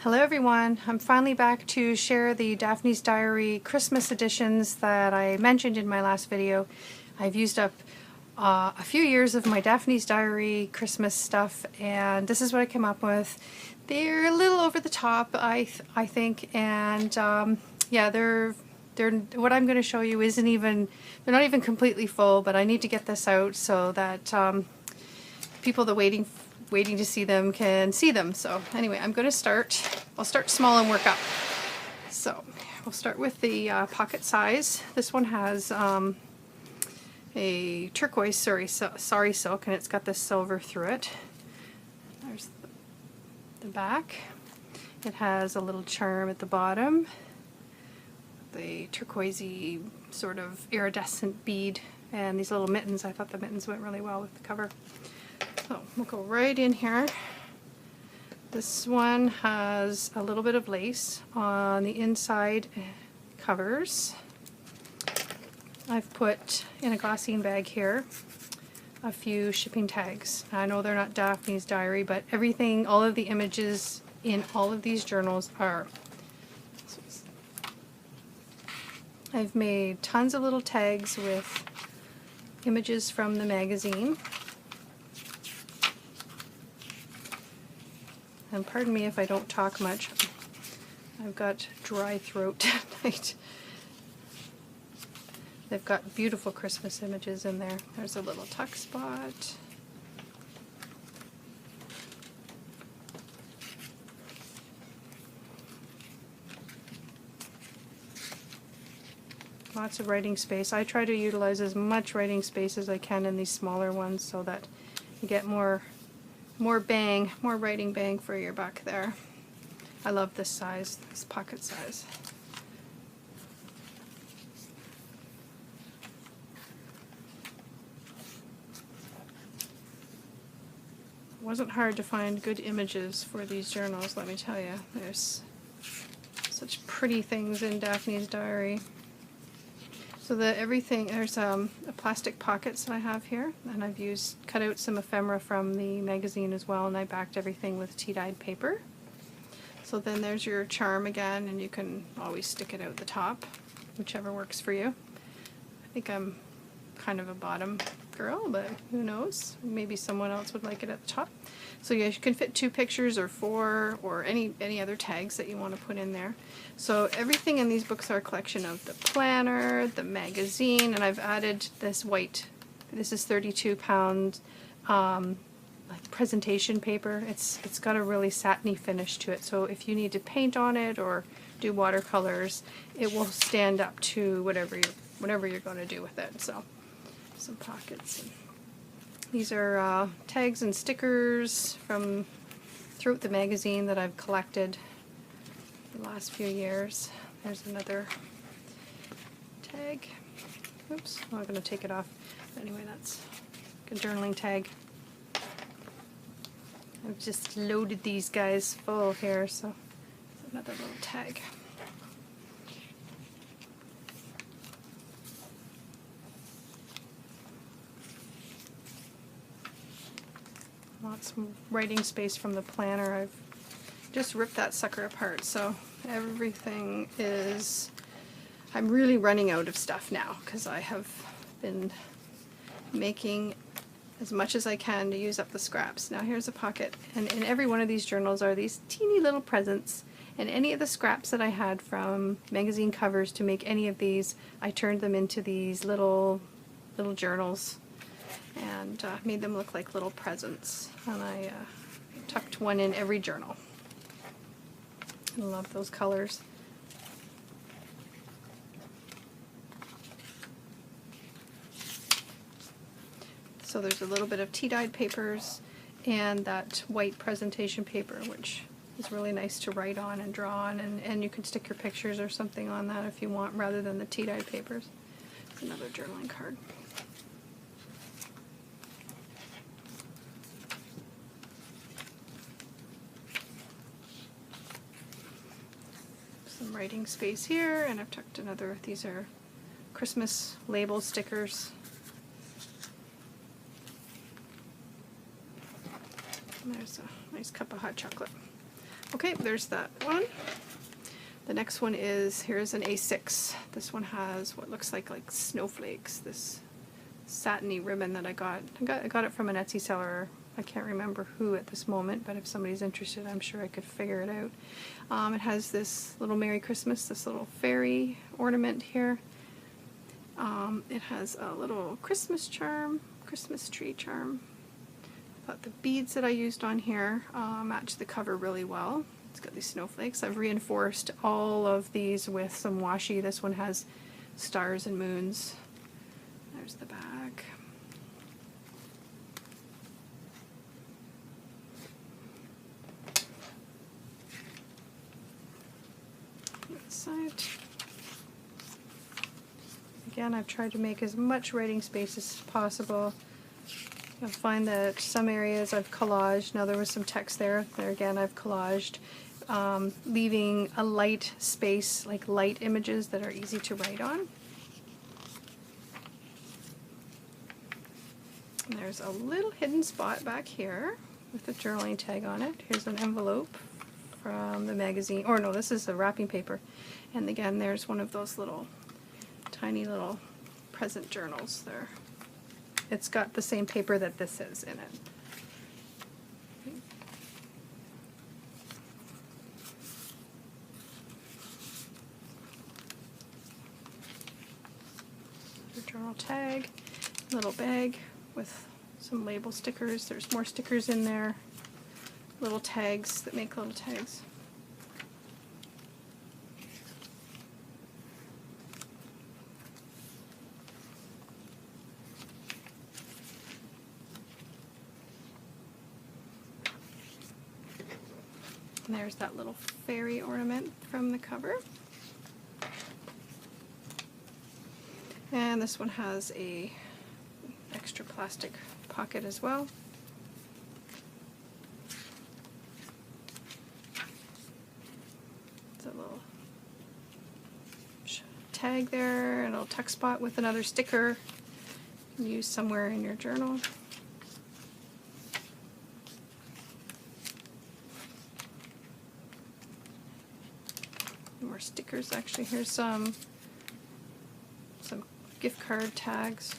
Hello everyone, I'm finally back to share the Daphne's Diary Christmas editions that I mentioned in my last video. I've used up a few years of my Daphne's Diary Christmas stuff, and this is what I came up with. They're a little over the top, I think, and yeah, they're what I'm going to show you isn't even, they're not even completely full, but I need to get this out so that people that waiting to see them can see them. So anyway, I'm going to start. I'll start small and work up. So we'll start with the pocket size. This one has a turquoise sari silk, and it's got this silver through it. There's the back. It has a little charm at the bottom, the turquoisey sort of iridescent bead, and these little mittens. I thought the mittens went really well with the cover. So we'll go right in here. This one has a little bit of lace on the inside covers. I've put in a glassine bag here a few shipping tags. I know they're not Daphne's Diary, but everything, all of the images in all of these journals are. I've made tons of little tags with images from the magazine. And pardon me if I don't talk much. I've got dry throat tonight. They've got beautiful Christmas images in there. There's a little tuck spot. Lots of writing space. I try to utilize as much writing space as I can in these smaller ones so that you get more writing bang for your buck there. I love this size, this pocket size. It wasn't hard to find good images for these journals, let me tell you. There's such pretty things in Daphne's Diary. So there's plastic pockets that I have here, and I've cut out some ephemera from the magazine as well, and I backed everything with tea-dyed paper. So then there's your charm again, and you can always stick it out the top, whichever works for you. I think I'm kind of a bottom girl, but who knows? Maybe someone else would like it at the top. So yeah, you can fit 2 pictures or 4 or any other tags that you want to put in there. So everything in these books are a collection of the planner, the magazine, and I've added this white, this is 32 pound like presentation paper. It's got a really satiny finish to it, so if you need to paint on it or do watercolors, it will stand up to whatever you're going to do with it. So some pockets. These are tags and stickers from throughout the magazine that I've collected the last few years. There's another tag. Oops, I'm going to take it off. Anyway, that's a journaling tag. I've just loaded these guys full here, so another little tag. Lots of writing space from the planner. I've just ripped that sucker apart, so everything is, I'm really running out of stuff now because I have been making as much as I can to use up the scraps. Now here's a pocket, and in every one of these journals are these teeny little presents, and any of the scraps that I had from magazine covers to make any of these, I turned them into these little journals and made them look like little presents, and I tucked one in every journal. I love those colors. So there's a little bit of tea-dyed papers and that white presentation paper, which is really nice to write on and draw on, and you can stick your pictures or something on that if you want rather than the tea-dyed papers. It's another journaling card. Some writing space here, and I've tucked another, these are Christmas label stickers. And there's a nice cup of hot chocolate. Okay, there's that one. The next one is, here's an A6. This one has what looks like snowflakes, this satiny ribbon that I got. I got it from an Etsy seller. I can't remember who at this moment, but if somebody's interested, I'm sure I could figure it out. It has this little Merry Christmas, this little fairy ornament here. It has a little Christmas charm, Christmas tree charm. I thought the beads that I used on here match the cover really well. It's got these snowflakes. I've reinforced all of these with some washi. This one has stars and moons. There's the back. This side. Again, I've tried to make as much writing space as possible. You'll find that some areas I've collaged. Now there was some text there. There again I've collaged, leaving a light space, like light images that are easy to write on. And there's a little hidden spot back here with a journaling tag on it. Here's an envelope from the magazine. Or no, this is the wrapping paper. And again, there's one of those little tiny little present journals there. It's got the same paper that this is in it. The journal tag, little bag with some label stickers. There's more stickers in there. Little tags that make little tags. And there's that little fairy ornament from the cover. And this one has a extra plastic pocket as well. It's a little tag there, and a little tuck spot with another sticker you can use somewhere in your journal. More stickers. Actually, here's some gift card tags.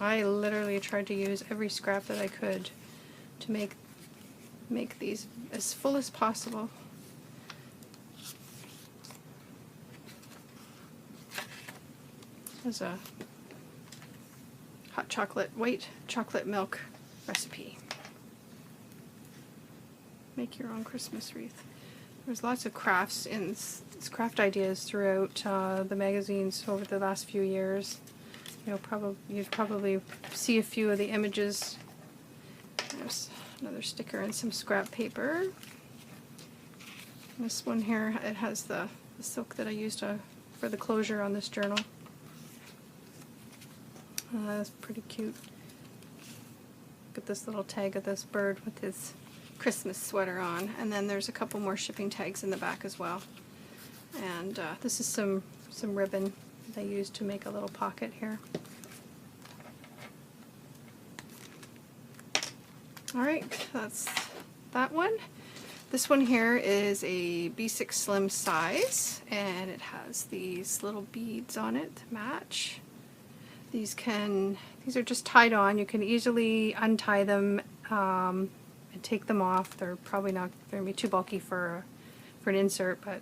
I literally tried to use every scrap that I could to make these as full as possible. There's a hot chocolate, white chocolate milk recipe. Make your own Christmas wreath. There's lots of crafts and craft ideas throughout the magazines over the last few years. You'd probably see a few of the images. There's another sticker and some scrap paper. This one here, it has the silk that I used for the closure on this journal. That's pretty cute. Look at this little tag of this bird with his Christmas sweater on, and then there's a couple more shipping tags in the back as well. And this is some ribbon that I used to make a little pocket here. Alright, that's that one. This one here is a B6 Slim size, and it has these little beads on it to match. These are just tied on. You can easily untie them and take them off. They're probably not going to be too bulky for an insert, but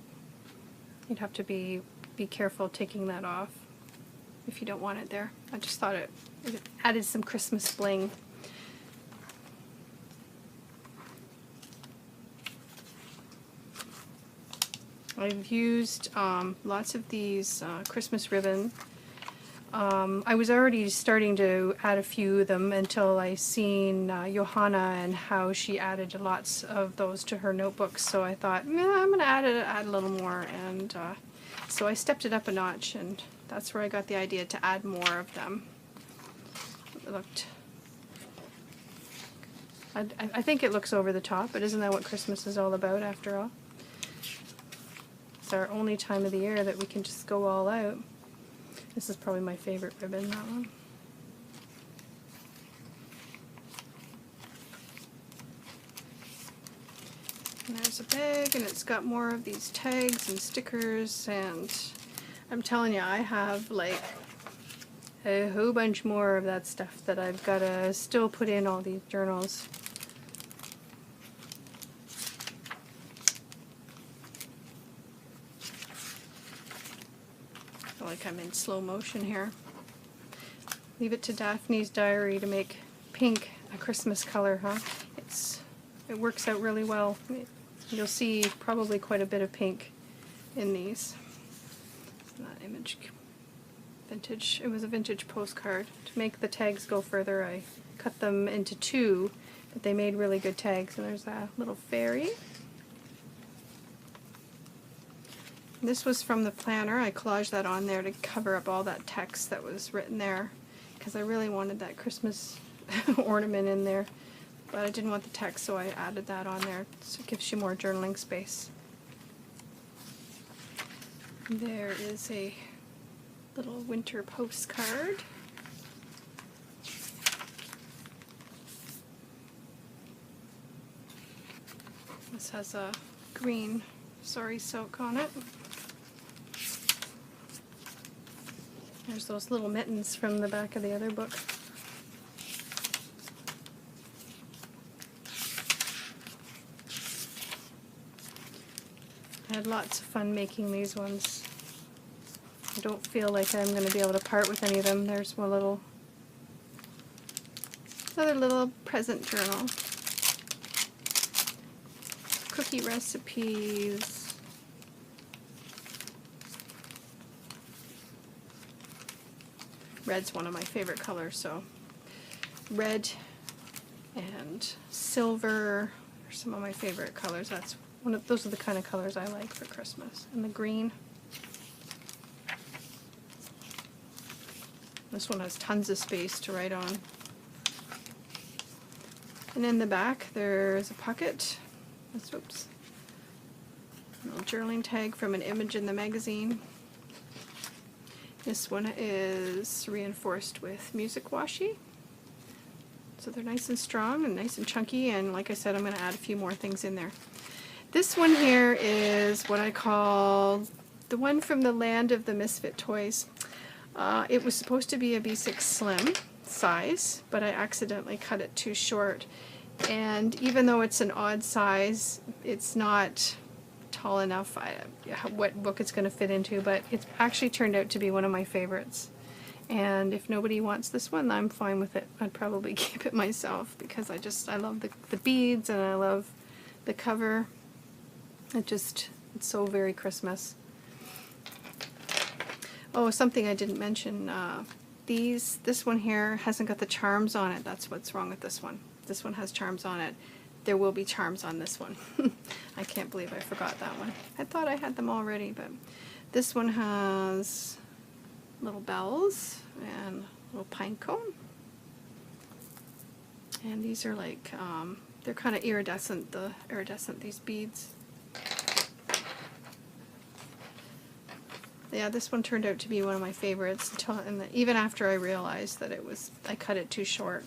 you'd have to be careful taking that off if you don't want it there. I just thought it added some Christmas bling. I've used lots of these Christmas ribbon. I was already starting to add a few of them until I seen Johanna and how she added lots of those to her notebooks. So I thought, I'm going to add a little more, and so I stepped it up a notch, and that's where I got the idea to add more of them. I think it looks over the top, but isn't that what Christmas is all about after all? It's our only time of the year that we can just go all out. This is probably my favorite ribbon, that one. And there's a bag, and it's got more of these tags and stickers, and I'm telling you, I have like a whole bunch more of that stuff that I've got to still put in all these journals. I feel like I'm in slow motion here. Leave it to Daphne's diary to make pink a Christmas color, huh? It works out really well. You'll see probably quite a bit of pink in these. That image, vintage. It was a vintage postcard. To make the tags go further, I cut them into two, but they made really good tags. And there's a little fairy. This was from the planner. I collaged that on there to cover up all that text that was written there, because I really wanted that Christmas ornament in there, but I didn't want the text, so I added that on there, so it gives you more journaling space. There is a little winter postcard. This has a green sari silk on it. There's those little mittens from the back of the other book. I had lots of fun making these ones. I don't feel like I'm going to be able to part with any of them. There's one another little present journal. Cookie recipes. Red's one of my favorite colors, so red and silver are some of my favorite colors. Those are the kind of colors I like for Christmas. And the green. This one has tons of space to write on. And in the back there's a pocket. Oops. A little journaling tag from an image in the magazine. This one is reinforced with music washi. So they're nice and strong and nice and chunky, and like I said, I'm going to add a few more things in there. This one here is what I call the one from the land of the misfit toys. It was supposed to be a B6 slim size, but I accidentally cut it too short. And even though it's an odd size, it's not tall enough, what book it's going to fit into, but it's actually turned out to be one of my favorites. And if nobody wants this one, I'm fine with it. I'd probably keep it myself, because I love the beads, and I love the cover. It's so very Christmas. Oh, something I didn't mention, this one here hasn't got the charms on it. That's what's wrong with this one. This one has charms on it. There will be charms on this one. I can't believe I forgot that one. I thought I had them already, but this one has little bells and a little pine cone. And these are like, they're kind of iridescent, these beads. Yeah, this one turned out to be one of my favorites, even after I realized that I cut it too short.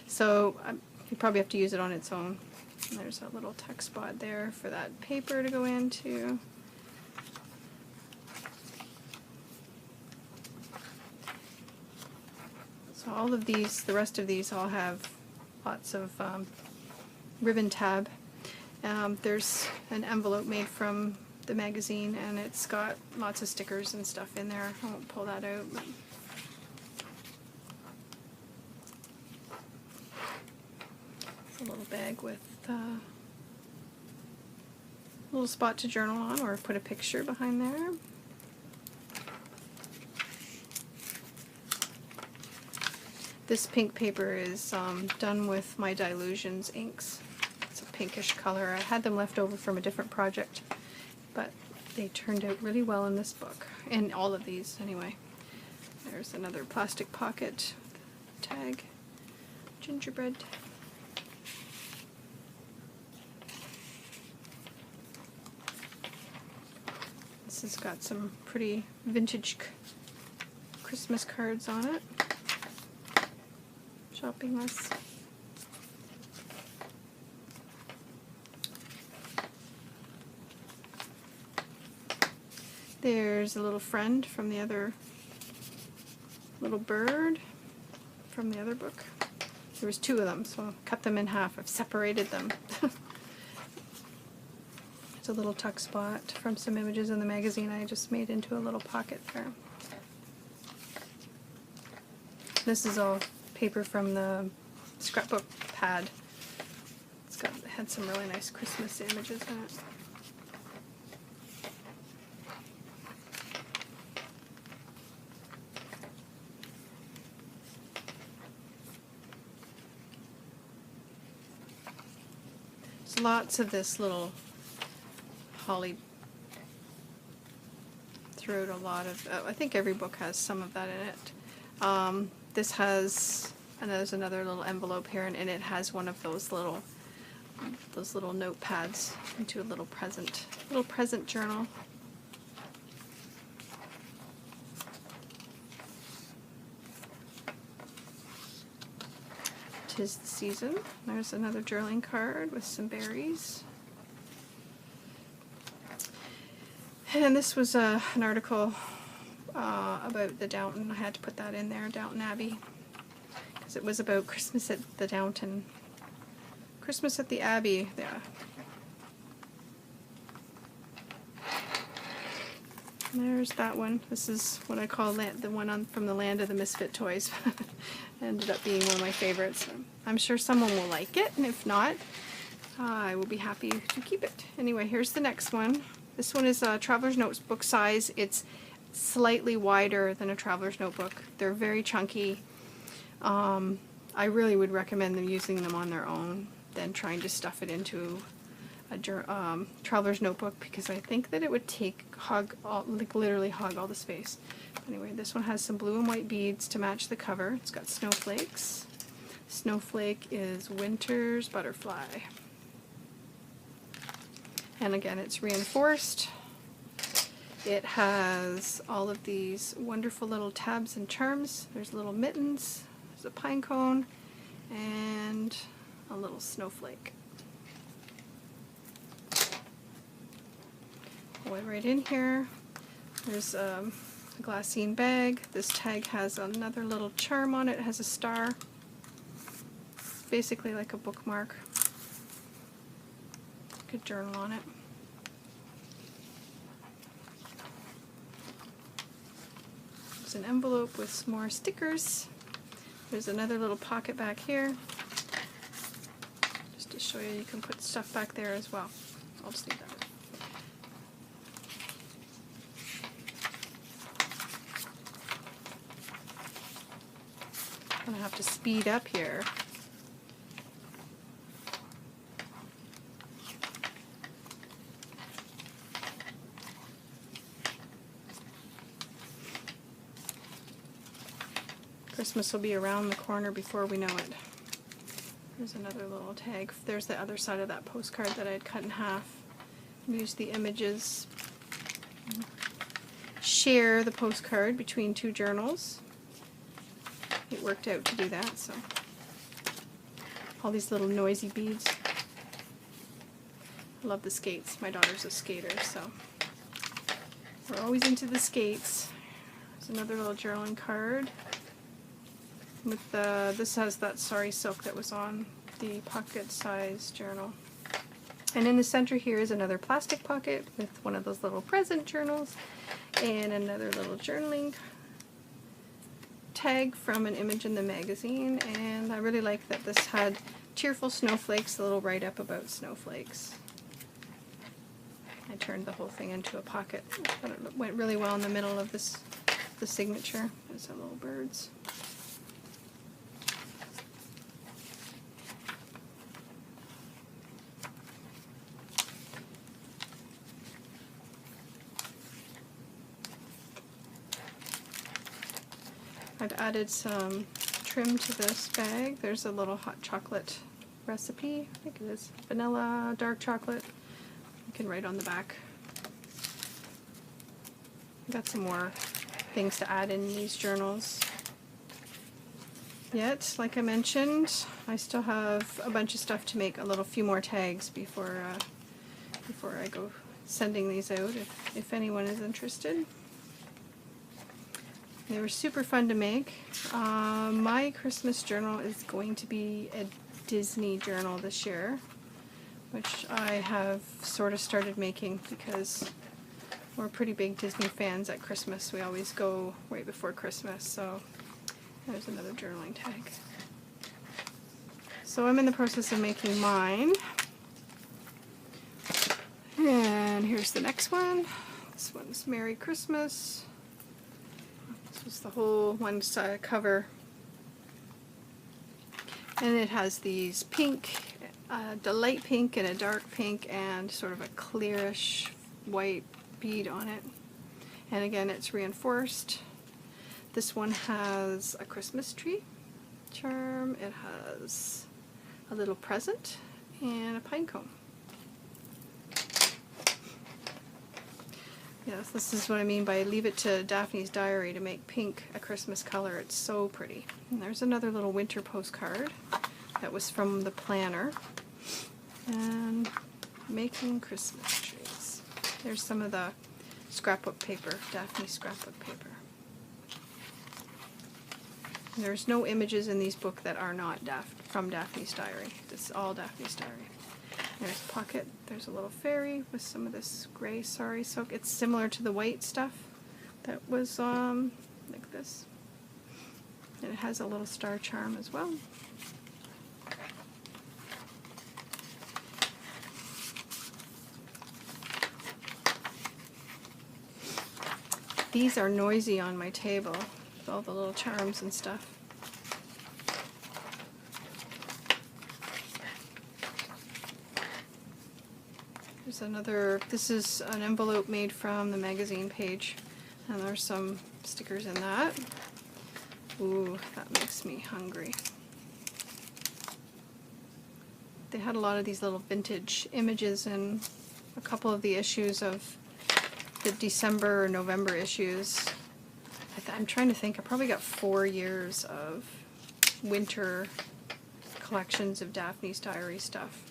So you probably have to use it on its own. And there's a little tuck spot there for that paper to go into. So all of these, the rest of these all have lots of ribbon tab. There's an envelope made from the magazine, and it's got lots of stickers and stuff in there. I won't pull that out. But it's a little bag with a little spot to journal on, or put a picture behind there. This pink paper is done with my Dilutions inks. It's a pinkish color. I had them left over from a different project, but they turned out really well in this book, in all of these anyway. There's another plastic pocket tag, gingerbread. This has got some pretty vintage Christmas cards on it. Shopping list. There's a little friend from the other, little bird from the other book. There was 2 of them, so I cut them in half. I've separated them. It's a little tuck spot from some images in the magazine I just made into a little pocket there. This is all paper from the scrapbook pad. It had some really nice Christmas images in it. There's lots of this little holly throughout a lot of, I think every book has some of that in it. This has, and there's another little envelope here, and it has one of those little notepads into a little present journal. "'Tis the season." There's another journaling card with some berries. And this was an article about the Downton. I had to put that in there, Downton Abbey, because it was about Christmas at the Downton. Christmas at the Abbey, yeah. There's that one. This is what I call the one from the Land of the Misfit Toys. Ended up being one of my favorites. I'm sure someone will like it, and if not, I will be happy to keep it. Anyway, here's the next one. This one is a Traveler's Notebook size. It's slightly wider than a Traveler's Notebook. They're very chunky. I really would recommend them using them on their own than trying to stuff it into a Traveler's Notebook, because I think that it would literally hog all the space. Anyway, this one has some blue and white beads to match the cover. It's got snowflakes. Snowflake is Winter's Butterfly. And again, it's reinforced. It has all of these wonderful little tabs and charms. There's little mittens, there's a pine cone, and a little snowflake. Go right in here. There's a glassine bag. This tag has another little charm on it. It has a star. Basically like a bookmark. Good journal on it. There's an envelope with some more stickers. There's another little pocket back here. Just to show you, you can put stuff back there as well. I'll just leave that. I'm gonna have to speed up here. Christmas will be around the corner before we know it. There's another little tag. There's the other side of that postcard that I had cut in half. Use the images. Share the postcard between 2 journals. It worked out to do that, so. All these little noisy beads. I love the skates. My daughter's a skater, so we're always into the skates. There's another little journaling card. With this has that sari silk that was on the pocket size journal. And in the center here is another plastic pocket with one of those little present journals and another little journaling tag from an image in the magazine. And I really like that this had cheerful snowflakes, a little write-up about snowflakes. I turned the whole thing into a pocket, but it went really well in the middle of the signature. There's some little birds. I've added some trim to this bag. There's a little hot chocolate recipe. I think it is vanilla, dark chocolate. You can write on the back. Got some more things to add in these journals. Yet, like I mentioned, I still have a bunch of stuff to make, a few more tags before I go sending these out if anyone is interested. They were super fun to make. My Christmas journal is going to be a Disney journal this year, which I have sort of started making because we're pretty big Disney fans at Christmas. We always go right before Christmas, so there's another journaling tag. So I'm in the process of making mine. And here's the next one. This one's Merry Christmas. This is the whole one side cover. And it has these pink, the light pink and a dark pink and sort of a clearish white bead on it. And again, it's reinforced. This one has a Christmas tree charm. It has a little present and a pine cone. Yes, this is what I mean by leave it to Daphne's diary to make pink a Christmas color. It's so pretty. And there's another little winter postcard that was from the planner. And making Christmas trees. There's some of the scrapbook paper, Daphne's scrapbook paper. There's no images in these books that are not from Daphne's diary. This is all Daphne's diary. There's a pocket. There's a little fairy with some of this gray sari silk. It's similar to the white stuff that was like this. And it has a little star charm as well. These are noisy on my table with all the little charms and stuff. There's another, this is an envelope made from the magazine page, and there's some stickers in that. Ooh, that makes me hungry. They had a lot of these little vintage images in a couple of the issues of the December or November issues. I'm trying to think, I probably got 4 years of winter collections of Daphne's diary stuff.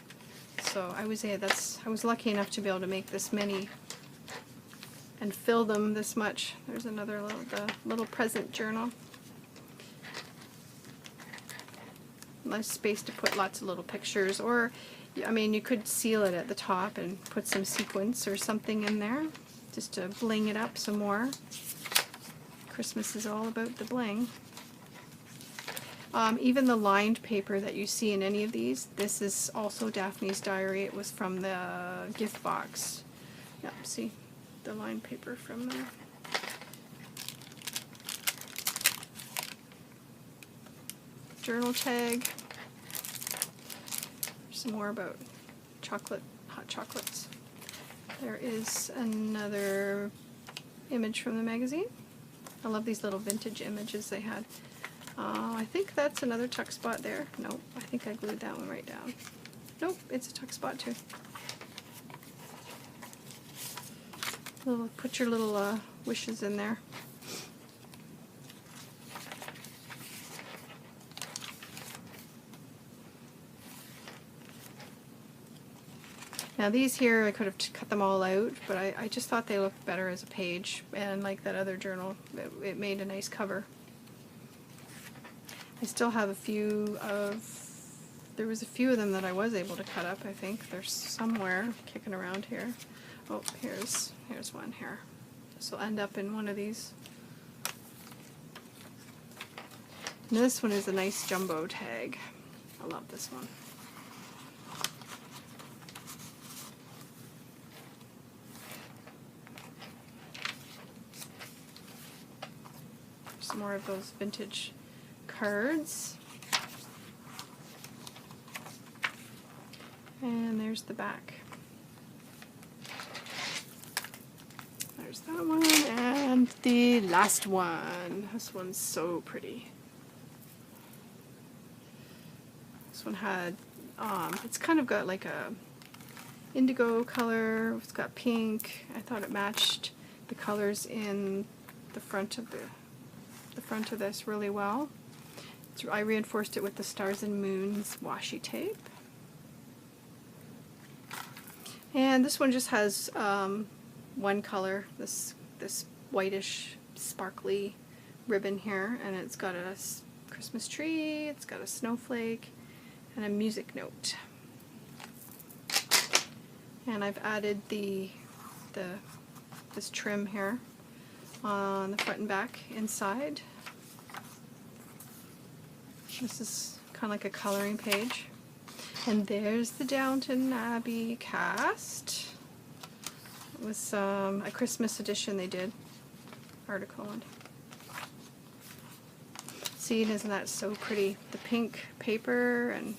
So I was lucky enough to be able to make this many and fill them this much. There's another little present journal. Nice space to put lots of little pictures, or I mean, you could seal it at the top and put some sequins or something in there just to bling it up some more. Christmas is all about the bling. Even the lined paper that you see in any of these, this is also Daphne's diary. It was from the gift box. Yep, see the lined paper from there. Journal tag. Some more about hot chocolates. There is another image from the magazine. I love these little vintage images they had. I think that's another tuck spot there. Nope, I think I glued that one right down. Nope, it's a tuck spot too. Put your little wishes in there. Now these here, I could have cut them all out, but I just thought they looked better as a page, and like that other journal, it made a nice cover. I still have there was a few of them that I was able to cut up, I think. They're somewhere kicking around here. Oh, here's one here. This will end up in one of these. And this one is a nice jumbo tag. I love this one. Some more of those vintage cards. And there's the back. There's that one, and the last one. This one's so pretty. This one had, it's kind of got like a indigo color. It's got pink. I thought it matched the colors in the front of this really well. I reinforced it with the Stars and Moons washi tape. And this one just has one color, this whitish sparkly ribbon here, and it's got a Christmas tree, it's got a snowflake, and a music note. And I've added this trim here on the front and back inside. This is kind of like a coloring page. And there's the Downton Abbey cast. It was a Christmas edition they did. Article on. See, isn't that so pretty? The pink paper, and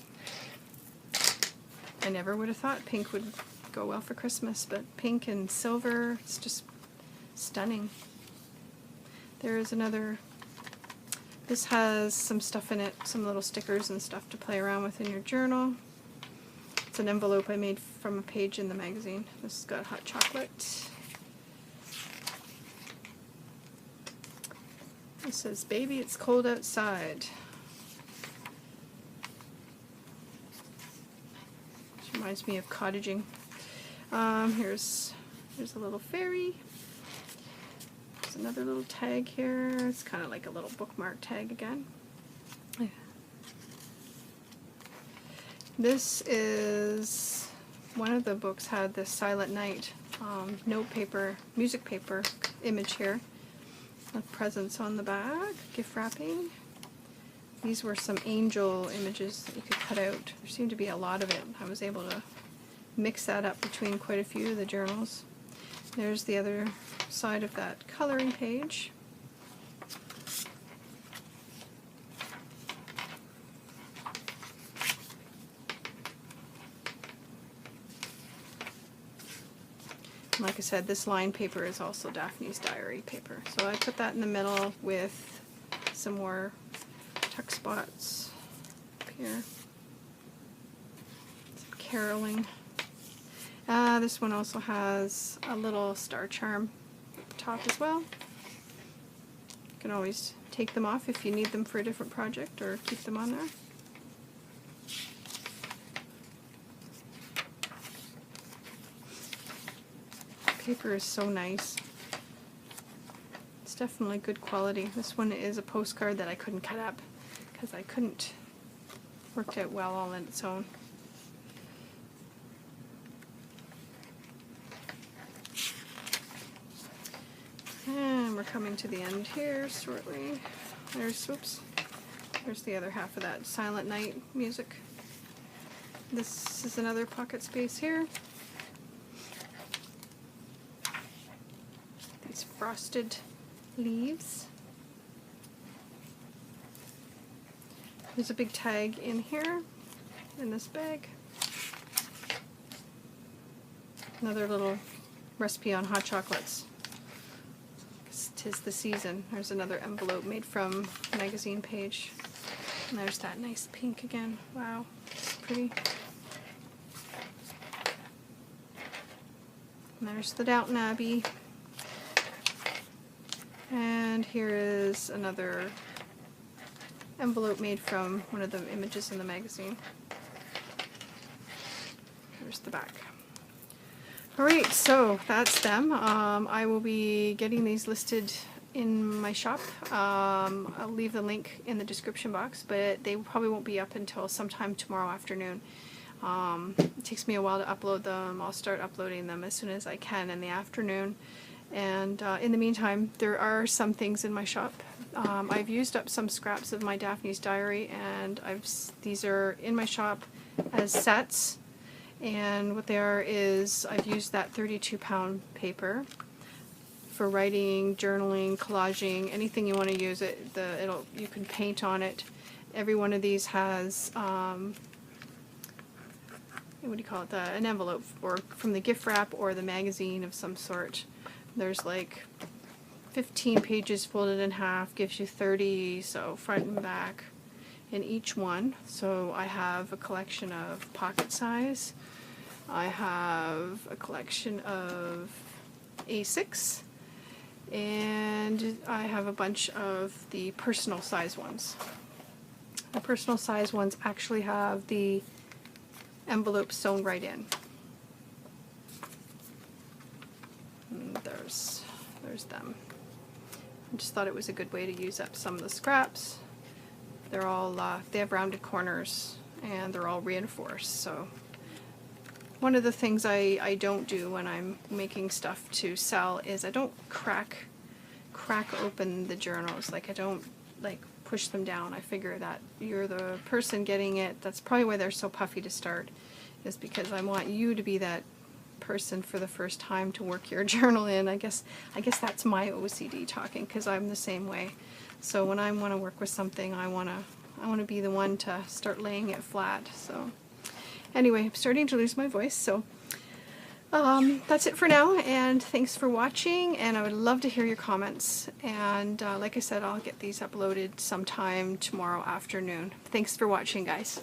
I never would have thought pink would go well for Christmas, but pink and silver, it's just stunning. There is another. This has some stuff in it, some little stickers and stuff to play around with in your journal. It's an envelope I made from a page in the magazine. This has got hot chocolate. It says, "Baby, it's cold outside." Which reminds me of cottaging. Here's a little fairy. There's another little tag here. It's kind of like a little bookmark tag again. This is, one of the books had this Silent Night note paper, music paper image here. With presents on the back, gift wrapping. These were some angel images that you could cut out. There seemed to be a lot of it. I was able to mix that up between quite a few of the journals. There's the other side of that coloring page. Like I said, this line paper is also Daphne's diary paper. So I put that in the middle with some more tuck spots up here. Some caroling. This one also has a little star charm top as well. You can always take them off if you need them for a different project, or keep them on there. Paper is so nice. It's definitely good quality. This one is a postcard that I couldn't cut up because I couldn't, worked out well all on its own. And we're coming to the end here shortly. There's the other half of that Silent Night music. This is another pocket space here. Frosted leaves. There's a big tag in here, in this bag. Another little recipe on hot chocolates. 'Cause 'tis the season. There's another envelope made from a magazine page. And there's that nice pink again. Wow, it's pretty. And there's the Downton Abbey. And here is another envelope made from one of the images in the magazine. There's the back. Alright, so that's them. I will be getting these listed in my shop. I'll leave the link in the description box, but they probably won't be up until sometime tomorrow afternoon. It takes me a while to upload them. I'll start uploading them as soon as I can in the afternoon. And in the meantime, there are some things in my shop. I've used up some scraps of my Daphne's diary, and these are in my shop as sets. And what they are is, I've used that 32-pound paper for writing, journaling, collaging, anything you want to use it. You can paint on it. Every one of these has what do you call it? An envelope, or from the gift wrap or the magazine of some sort. There's like 15 pages folded in half, gives you 30, so front and back in each one. So I have a collection of pocket size. I have a collection of A6, and I have a bunch of the personal size ones. The personal size ones actually have the envelope sewn right in. And there's them. I just thought it was a good way to use up some of the scraps. They're all, they have rounded corners and they're all reinforced. So one of the things I don't do when I'm making stuff to sell is I don't crack open the journals. Like I don't like push them down. I figure that you're the person getting it. That's probably why they're so puffy to start, is because I want you to be that person for the first time to work your journal in. I guess that's my OCD talking, because I'm the same way. So when I want to work with something, I want to be the one to start laying it flat. So anyway, I'm starting to lose my voice, so that's it for now, and thanks for watching, and I would love to hear your comments, and like I said, I'll get these uploaded sometime tomorrow afternoon. Thanks for watching, guys.